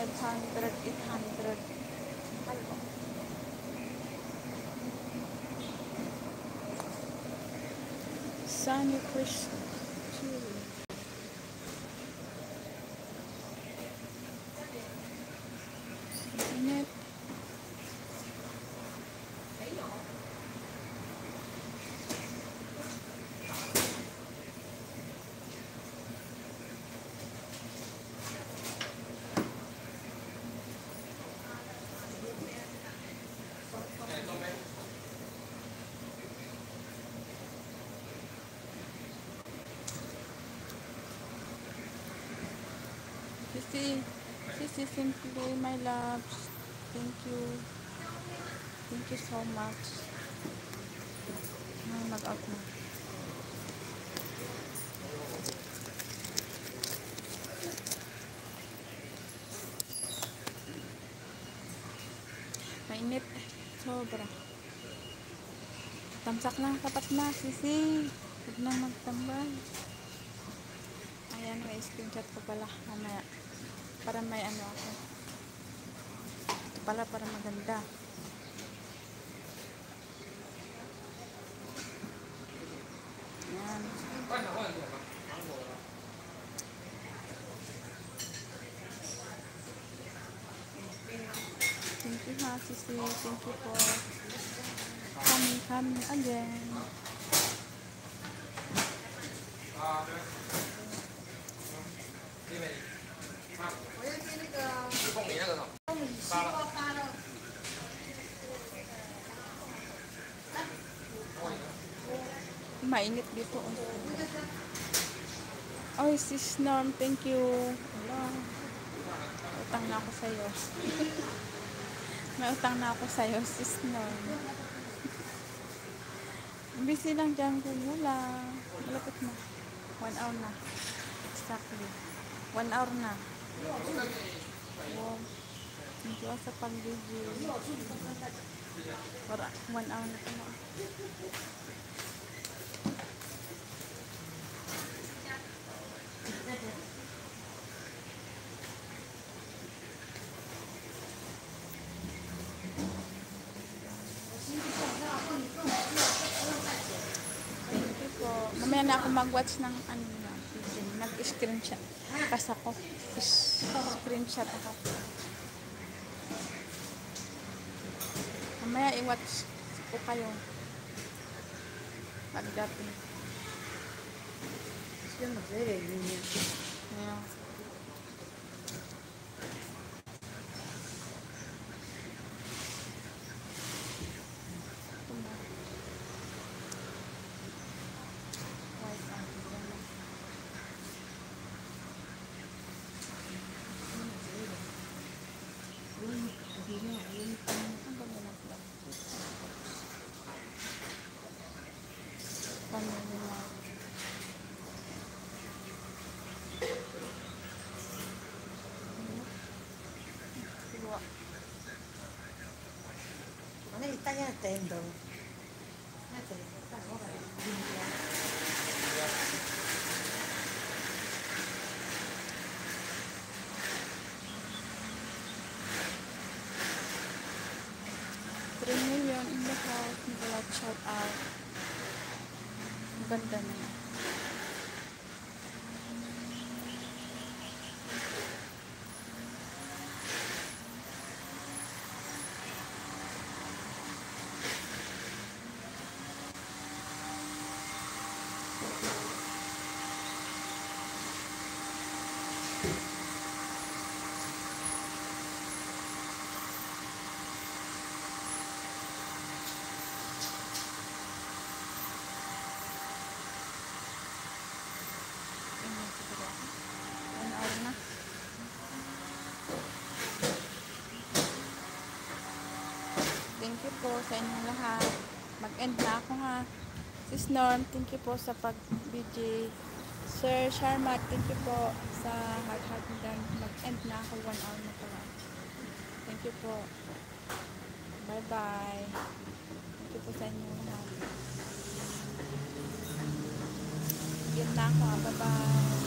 500, 800. Sunny Crystal. Init. Sisi, simply my loves. Thank you. Thank you so much. Mag-out na. Mainit. Sobra. Tamsak lang tapat na, Sisi. Huwag na magtambay. Ayan, may screenshot ko pala. Mamaya. Para may ano ako. Ito pala para maganda. Ayan. Thank you ha, Sisi. Thank you po. Come again. Mainit dito. Oh, sis Norm, thank you. Hello. Utang na ako sa'yo. May utang na ako sa'yo, sis Norm. Busy lang dyan, gugula. Malapit na. 1 hour na. Exactly. 1 hour na. Wow. Thank you sa pag-video. Para 1 hour na ito na. Mamaya na ako mag-watch ng ano na, nag-screenshot. Kasi ako, screenshot ako. Mamaya i-watch ko kayo. Pagdating. Siya mag-ready niya. Yeah. Ano itanya tendo? Million in the house, nag-loud shout out. Maganda na yan. Thank you po sa inyong lahat. Mag-end na ako ha. Sis Norm, thank you po sa pag-BG. Sir Sharmat, thank you po sa heart-heart din. Mag-end na ako 1 hour na pala. Thank you po. Bye-bye. Thank you po sa inyong lahat. End na ako ha. Bye-bye.